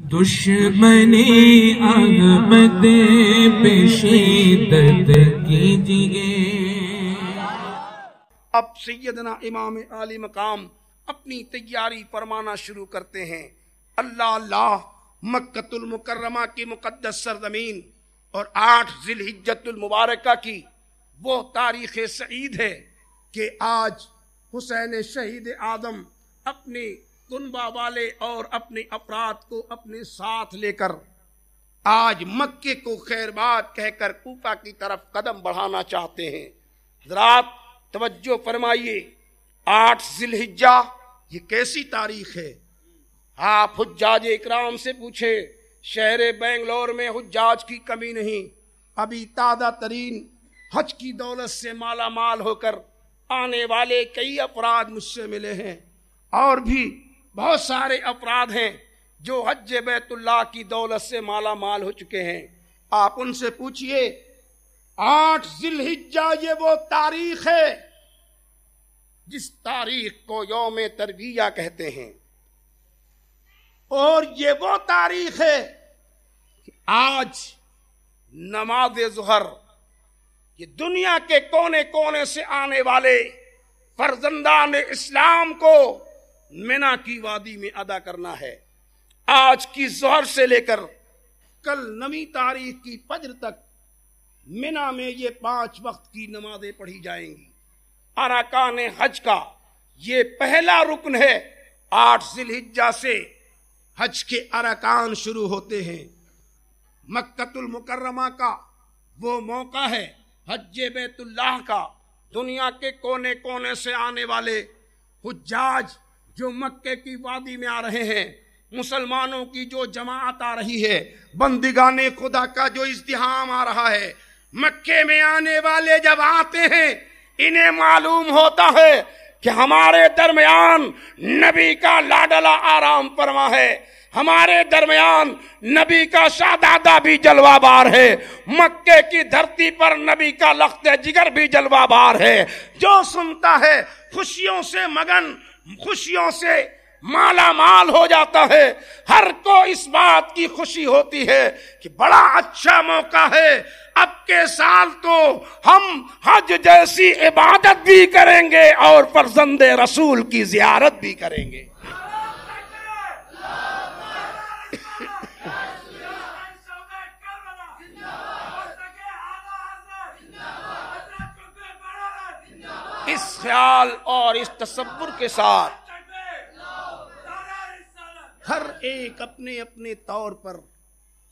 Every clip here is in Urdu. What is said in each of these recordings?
دشمنی احمد پہ شدت کیجئے۔ اب سیدنا امام عالی مقام اپنی تیاری فرمانا شروع کرتے ہیں۔ اللہ اللہ، مکۃ المکرمہ کی مقدس سرزمین اور 8 ذی الحجۃ المبارکہ کی وہ تاریخ سعید ہے کہ آج حسین شہید اعظم اپنے کنبہ والے اور اپنے افراد کو اپنے ساتھ لے کر آج مکے کو خیر باد کہہ کر کوفہ کی طرف قدم بڑھانا چاہتے ہیں۔ حضرات توجہ فرمائیے، 8 ذی الحجہ یہ کیسی تاریخ ہے؟ آپ حجاج اکرام سے پوچھیں، شہر بنگلور میں حجاج کی کمی نہیں۔ ابھی تازہ ترین حج کی دولت سے مالا مال ہو کر آنے والے کئی افراد مجھ سے ملے ہیں، اور بھی بہت سارے افراد ہیں جو حج بیت اللہ کی دولت سے مالا مال ہو چکے ہیں۔ آپ ان سے پوچھئے، 8 ذی الحجہ یہ وہ تاریخ ہے جس تاریخ کو یوم ترویہ کہتے ہیں، اور یہ وہ تاریخ ہے کہ آج نماز ظہر یہ دنیا کے کونے کونے سے آنے والے فرزندان اسلام کو مینا کی وادی میں ادا کرنا ہے۔ آج کی ظہر سے لے کر کل 9 تاریخ کی فجر تک مینا میں یہ 5 وقت کی نمازیں پڑھی جائیں گی۔ ارکان حج کا یہ پہلا رکن ہے۔ 8 ذی الحجہ سے حج کے ارکان شروع ہوتے ہیں۔ مکۃ المکرمہ کا وہ موقع ہے حج بیت اللہ کا۔ دنیا کے کونے کونے سے آنے والے حجاج جو مکے کی وادی میں آ رہے ہیں، مسلمانوں کی جو جماعت آ رہی ہے، بندگان خدا کا جو ازدحام آ رہا ہے، مکے میں آنے والے جب آتے ہیں انہیں معلوم ہوتا ہے کہ ہمارے درمیان نبی کا لاڈلا آرام فرما ہے، ہمارے درمیان نبی کا شہزادہ بھی جلوہ بار ہے، مکے کی دھرتی پر نبی کا لخت جگر بھی جلوہ بار ہے۔ جو سنتا ہے خوشیوں سے مگن، خوشیوں سے مالا مال ہو جاتا ہے۔ ہر کو اس بات کی خوشی ہوتی ہے کہ بڑا اچھا موقع ہے، اب کے سال تو ہم حج جیسی عبادت بھی کریں گے اور فرزند رسول کی زیارت بھی کریں گے۔ اس خیال اور اس تصور کے ساتھ ہر ایک اپنے اپنے طور پر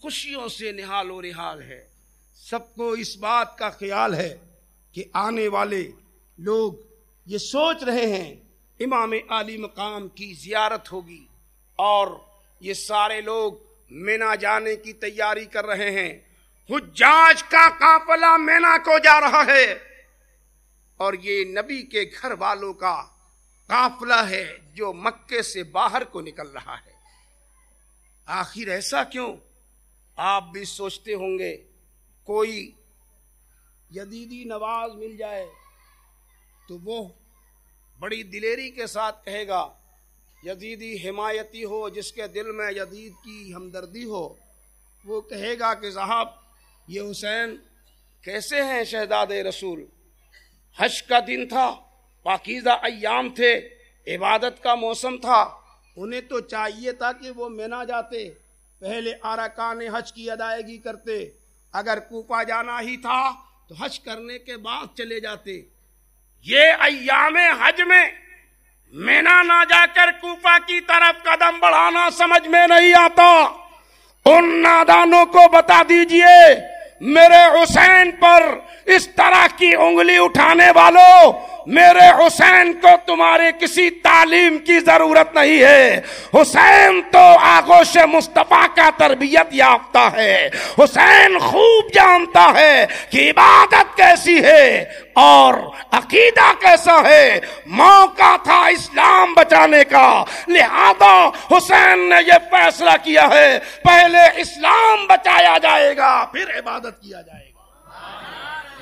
خوشیوں سے نہال و نہال ہے۔ سب کو اس بات کا خیال ہے کہ آنے والے لوگ یہ سوچ رہے ہیں امام عالی مقام کی زیارت ہوگی، اور یہ سارے لوگ مینا جانے کی تیاری کر رہے ہیں۔ حجاج کا قافلہ مینا کو جا رہا ہے، اور یہ نبی کے گھر والوں کا قافلہ ہے جو مکے سے باہر کو نکل رہا ہے۔ آخر ایسا کیوں؟ آپ بھی سوچتے ہوں گے کوئی یزیدی نواز مل جائے تو وہ بڑی دلیری کے ساتھ کہے گا، یزیدی حمایتی ہو جس کے دل میں یزید کی ہمدردی ہو، وہ کہے گا کہ صاحب یہ حسین کیسے ہیں شہزادے رسول؟ حج کا دن تھا، پاکیزہ ایام تھے، عبادت کا موسم تھا، انہیں تو چاہیے تھا کہ وہ مینا جاتے، پہلے ارکان حج کی ادائیگی کرتے، اگر کوفہ جانا ہی تھا تو حج کرنے کے بعد چلے جاتے۔ یہ ایام حج میں مینا نہ جا کر کوفہ کی طرف قدم بڑھانا سمجھ میں نہیں آتا۔ ان نادانوں کو بتا دیجئے، میرے حسین پر اس طرح کی انگلی اٹھانے والوں، میرے حسین کو تمہارے کسی تعلیم کی ضرورت نہیں ہے۔ حسین تو آغوش مصطفیٰ کا تربیت یافتہ ہے۔ حسین خوب جانتا ہے کہ عبادت کیسی ہے اور عقیدہ کیسا ہے۔ موقع تھا اسلام بچانے کا، لہذا حسین نے یہ فیصلہ کیا ہے پہلے اسلام بچایا جائے گا پھر عبادت کیا جائے گا۔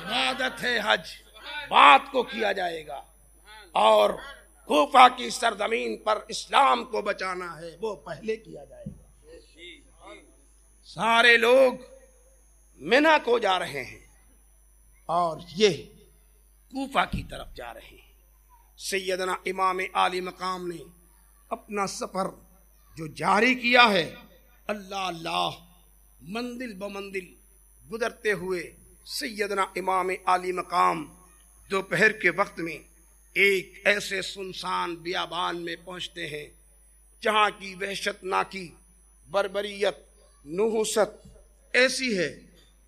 عبادت ہے حج، بات کو کیا جائے گا، اور کوفہ کی سرزمین پر اسلام کو بچانا ہے وہ پہلے کیا جائے گا۔ سارے لوگ منا کو جا رہے ہیں اور یہ کوفہ کی طرف جا رہے ہیں۔ سیدنا امام عالی مقام نے اپنا سفر جو جاری کیا ہے، اللہ اللہ منزل بمنزل گزرتے ہوئے سیدنا امام عالی مقام دوپہر کے وقت میں ایک ایسے سنسان بیابان میں پہنچتے ہیں جہاں کی وحشت ناکی بربریت نحوست ایسی ہے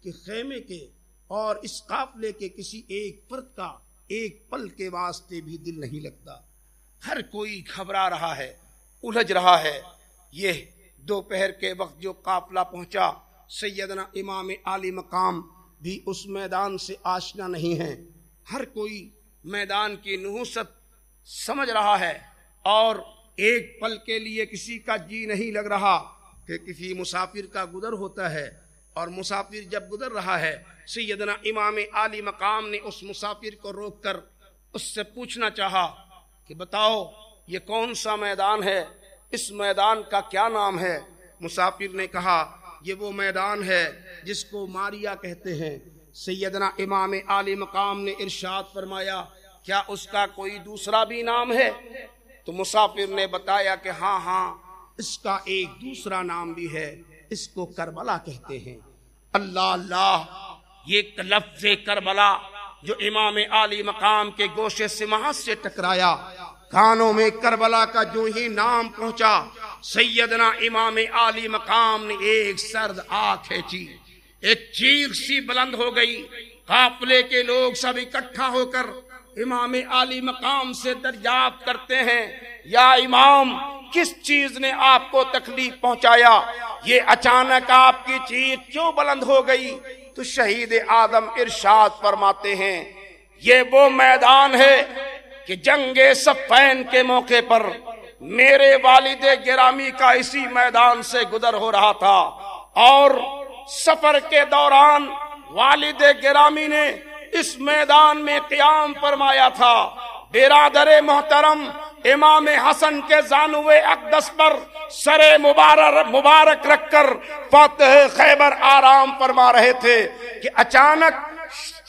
کہ خیمے کے اور اس قافلے کے کسی ایک فرد کا ایک پل کے واسطے بھی دل نہیں لگتا۔ ہر کوئی گھبرا رہا ہے، الجھ رہا ہے۔ یہ دوپہر کے وقت جو قافلہ پہنچا، سیدنا امام عالی مقام بھی اس میدان سے آشنا نہیں ہے۔ ہر کوئی میدان کی نحوست سمجھ رہا ہے اور ایک پل کے لیے کسی کا جی نہیں لگ رہا کہ کسی مسافر کا گزر ہوتا ہے، اور مسافر جب گزر رہا ہے سیدنا امام عالی مقام نے اس مسافر کو روک کر اس سے پوچھنا چاہا کہ بتاؤ یہ کون سا میدان ہے، اس میدان کا کیا نام ہے؟ مسافر نے کہا یہ وہ میدان ہے جس کو ماریا کہتے ہیں۔ سیدنا امام عالی مقام نے ارشاد فرمایا کیا اس کا کوئی دوسرا بھی نام ہے؟ تو مسافر نے بتایا کہ ہاں اس کا ایک دوسرا نام بھی ہے، اس کو کربلا کہتے ہیں۔ اللہ اللہ، یہ لفظ کربلا جو امام عالی مقام کے گوشے سماعت سے ٹکرایا، کانوں میں کربلا کا جو ہی نام پہنچا، سیدنا امام عالی مقام نے ایک سرد آنکھ کھینچی، ایک چیخ سی بلند ہو گئی۔ قافلے کے لوگ سب اکٹھا ہو کر امام عالی مقام سے دریافت کرتے ہیں، یا امام کس چیز نے آپ کو تکلیف پہنچایا؟ یہ اچانک آپ کی چیخ کیوں بلند ہو گئی؟ تو شہید اعظم ارشاد فرماتے ہیں یہ وہ میدان ہے کہ جنگ صفین کے موقع پر میرے والد گرامی کا اسی میدان سے گزر ہو رہا تھا، اور سفر کے دوران والد گرامی نے اس میدان میں قیام فرمایا تھا۔ برادر محترم امام حسن کے زانوے اقدس پر سر مبارک رکھ کر فاتح خیبر آرام فرما رہے تھے کہ اچانک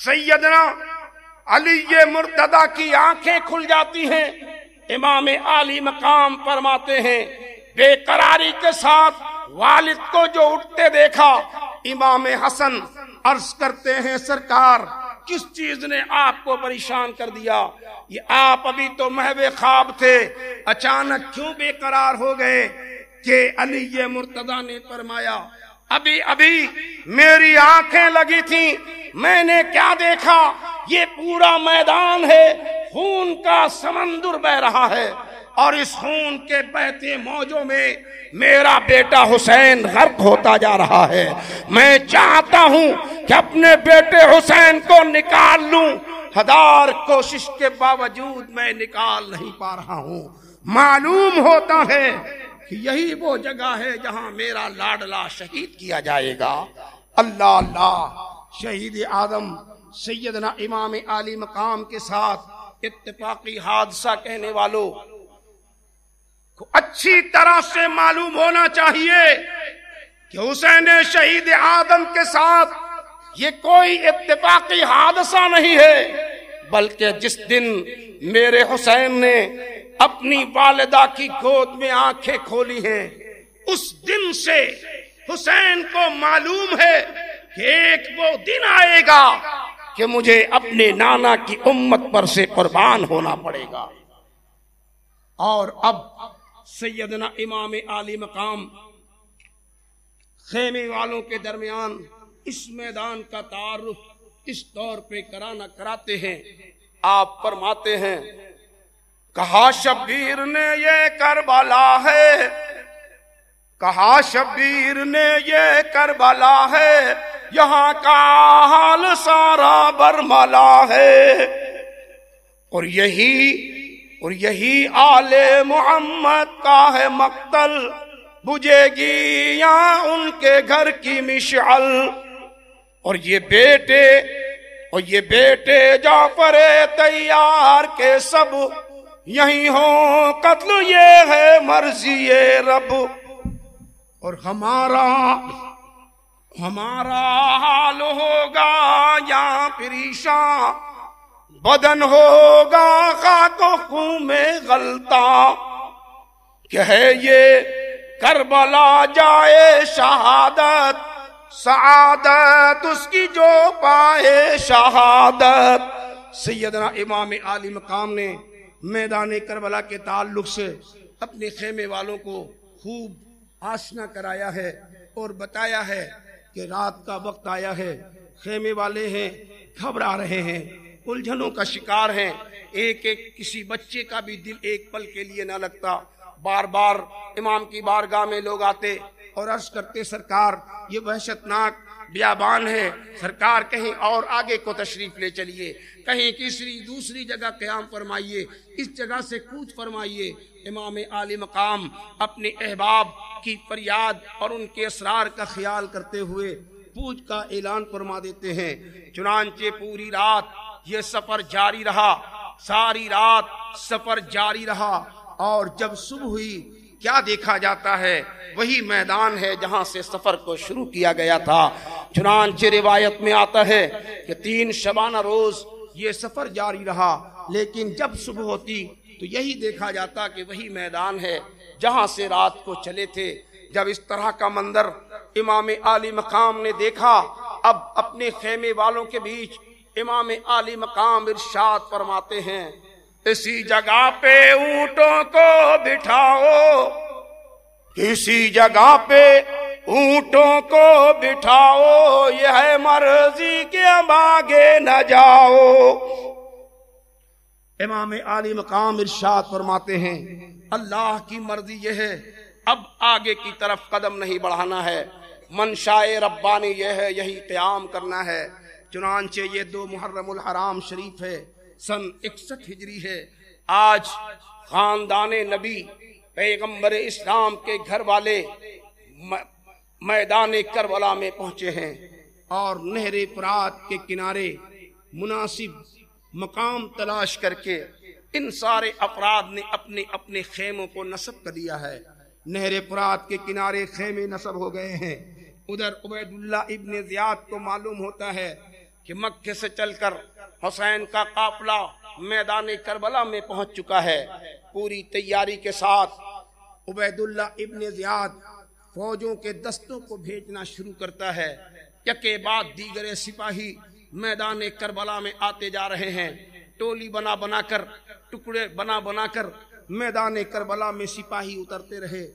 سیدنا علی مرتضی کی آنکھیں کھل جاتی ہیں۔ امام عالی مقام فرماتے ہیں بے قراری کے ساتھ والد کو جو اٹھتے دیکھا، امام حسن عرض کرتے ہیں سرکار کس چیز نے آپ کو پریشان کر دیا؟ یہ آپ ابھی تو محو خواب تھے، اچانک کیوں بے قرار ہو گئے؟ کہ علی مرتضی نے فرمایا ابھی میری آنکھیں لگی تھیں، میں نے کیا دیکھا؟ یہ پورا میدان ہے، خون کا سمندر بہ رہا ہے، اور اس خون کے بہتے موجوں میں میرا بیٹا حسین غرق ہوتا جا رہا ہے۔ میں چاہتا ہوں کہ اپنے بیٹے حسین کو نکال لوں، ہزار کوشش کے باوجود میں نکال نہیں پا رہا ہوں۔ معلوم ہوتا ہے کہ یہی وہ جگہ ہے جہاں میرا لاڈلا شہید کیا جائے گا۔ اللہ اللہ، شہید اعظم سیدنا امام عالی مقام کے ساتھ اتفاقی حادثہ کہنے والوں کو اچھی طرح سے معلوم ہونا چاہیے کہ حسین شہید اعظم کے ساتھ یہ کوئی اتفاقی حادثہ نہیں ہے، بلکہ جس دن میرے حسین نے اپنی والدہ کی گود میں آنکھیں کھولی ہیں، اس دن سے حسین کو معلوم ہے کہ ایک وہ دن آئے گا کہ مجھے اپنے نانا کی امت پر سے قربان ہونا پڑے گا۔ اور اب سیدنا امام عالی مقام خیمے والوں کے درمیان اس میدان کا تعارف اس طور پہ کراتے ہیں۔ آپ فرماتے ہیں کہا شبیر نے یہ کربلا ہے، کہا شبیر نے یہ کربلا ہے، یہاں کا حال سارا برملا ہے، اور یہی آل محمد کا ہے مقتل، بجھے گی یہاں ان کے گھر کی مشعل، اور یہ بیٹے جعفر تیار کے سب یہی ہوں قتل، یہ ہے مرضی رب، اور ہمارا حال ہوگا یا پریشان، بدن ہوگا خاک و خون میں غلطا، کہ ہے یہ کربلا جائے شہادت، سعادت اس کی جو پائے شہادت۔ سیدنا امام عالی مقام نے میدان کربلا کے تعلق سے اپنے خیمے والوں کو خوب آشنا کرایا ہے اور بتایا ہے کہ رات کا وقت آیا ہے، خیمے والے ہیں گھبرا رہے ہیں، الجھنوں کا شکار ہیں، ایک ایک کسی بچے کا بھی دل ایک پل کے لیے نہ لگتا۔ بار بار امام کی بارگاہ میں لوگ آتے اور عرض کرتے سرکار یہ وحشتناک بیابان ہے، سرکار کہیں اور آگے کو تشریف لے چلیے، کہیں کسی دوسری جگہ قیام فرمائیے، اس جگہ سے کوچ فرمائیے۔ امام عالی مقام اپنے احباب کی فریاد اور ان کے اسرار کا خیال کرتے ہوئے کوچ کا اعلان فرما دیتے ہیں۔ چنانچہ پوری رات یہ سفر جاری رہا، ساری رات سفر جاری رہا، اور جب صبح ہوئی کیا دیکھا جاتا ہے وہی میدان ہے جہاں سے سفر کو شروع کیا گیا تھا۔ چنانچہ روایت میں آتا ہے کہ 3 شبانہ روز یہ سفر جاری رہا، لیکن جب صبح ہوتی تو یہی دیکھا جاتا کہ وہی میدان ہے جہاں سے رات کو چلے تھے۔ جب اس طرح کا منظر امام عالی مقام نے دیکھا، اب اپنے خیمے والوں کے بیچ امام عالی مقام ارشاد فرماتے ہیں، اسی جگہ پہ اونٹوں کو بٹھاؤ، کسی جگہ پہ اونٹوں کو بٹھاؤ، یہ ہے مرضی کہ اب آگے نہ جاؤ۔ امام عالی مقام ارشاد فرماتے ہیں اللہ کی مرضی یہ ہے، اب آگے کی طرف قدم نہیں بڑھانا ہے، منشائے ربانی یہ ہے، یہی قیام کرنا ہے۔ چنانچہ یہ 2 محرم الحرام شریف ہے، سن 61 ہجری ہے۔ آج خاندان نبی پیغمبر اسلام کے گھر والے میدان کربلا میں پہنچے ہیں، اور نہر فرات کے کنارے مناسب مقام تلاش کر کے ان سارے افراد نے اپنے اپنے خیموں کو نصب کر دیا ہے۔ نہر فرات کے کنارے خیمے نصب ہو گئے ہیں۔ ادھر عبیداللہ ابن زیاد کو معلوم ہوتا ہے کہ مکے سے چل کر حسین کا قافلہ میدان کربلا میں پہنچ چکا ہے۔ پوری تیاری کے ساتھ عبیداللہ ابن زیاد فوجوں کے دستوں کو بھیجنا شروع کرتا ہے۔ یکے بعد دیگر سپاہی میدان کربلا میں آتے جا رہے ہیں، ٹولی بنا بنا کر، ٹکڑے بنا بنا کر میدان کربلا میں سپاہی اترتے رہے۔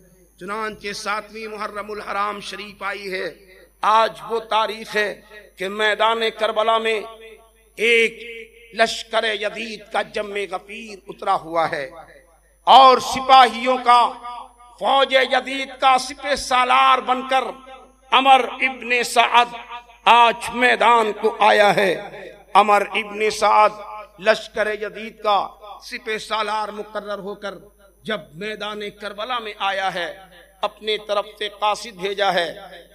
چنانچہ 7ویں محرم الحرام شریف آئی ہے۔ آج وہ تاریخ ہے کہ میدان کربلا میں ایک لشکر یزید کا جم غفیر اترا ہوا ہے، اور سپاہیوں کا، فوج یزید کا سپہ سالار بن کر عمر ابن سعد آج میدان کو آیا ہے۔ عمر ابن سعد لشکر یزید کا سپہ سالار مقرر ہو کر جب میدان کربلا میں آیا ہے، اپنے طرف سے قاصد بھیجا ہے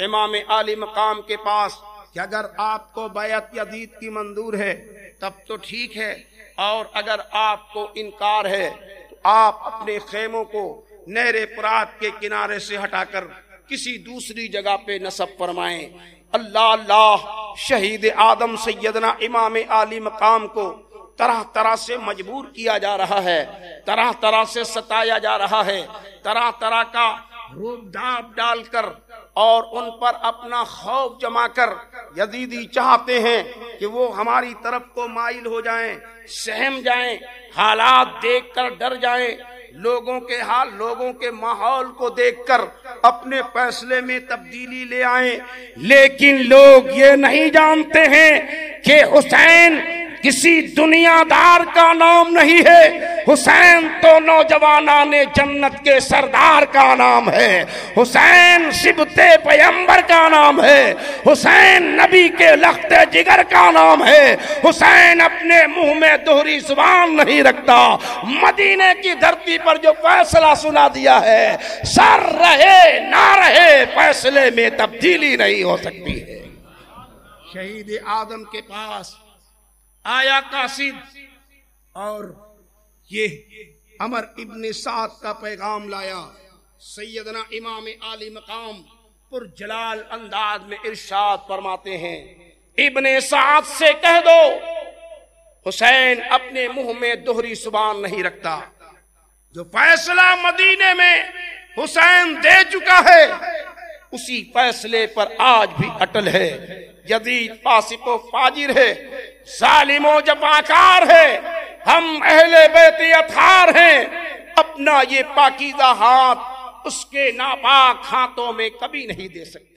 امام عالی مقام کے پاس کہ اگر آپ کو بیعت یزید کی منظور ہے تب تو ٹھیک ہے، اور اگر آپ کو انکار ہے تو آپ اپنے خیموں کو نہر فرات کے کنارے سے ہٹا کر کسی دوسری جگہ پہ نصب فرمائیں۔ اللہ اللہ، شہید آدم سیدنا امام عالی مقام کو طرح طرح سے مجبور کیا جا رہا ہے، طرح طرح سے ستایا جا رہا ہے، طرح طرح کا روب ڈھاب ڈال کر اور ان پر اپنا خوف جما کر یزیدی چاہتے ہیں کہ وہ ہماری طرف کو مائل ہو جائیں، سہم جائیں، حالات دیکھ کر ڈر جائیں، لوگوں کے حال، لوگوں کے ماحول کو دیکھ کر اپنے فیصلے میں تبدیلی لے آئیں۔ لیکن لوگ یہ نہیں جانتے ہیں کہ حسین کسی دنیا دار کا نام نہیں ہے، حسین تو نوجوانان جنت کے سردار کا نام ہے، حسین شبت پیغمبر کا نام ہے، حسین نبی کے لخت جگر کا نام ہے، حسین اپنے منہ میں دوہری زبان نہیں رکھتا۔ مدینے کی دھرتی پر جو فیصلہ سنا دیا ہے، سر رہے نہ رہے فیصلے میں تبدیلی نہیں ہو سکتی ہے۔ شہید آدم کے پاس آیا قاصد اور یہ عمر ابن سعد کا پیغام لایا۔ سیدنا امام عالی مقام پرجلال انداز میں ارشاد فرماتے ہیں، ابن سعد سے کہہ دو حسین اپنے منہ میں دوہری زبان نہیں رکھتا، جو فیصلہ مدینے میں حسین دے چکا ہے اسی فیصلے پر آج بھی اٹل ہے۔ یزید فاسق و فاجر ہے، ظالم و جفاکار ہے، ہم اہل بیت اطہار ہیں، اپنا یہ پاکیزہ ہاتھ اس کے ناپاک ہاتھوں میں کبھی نہیں دے سکتے۔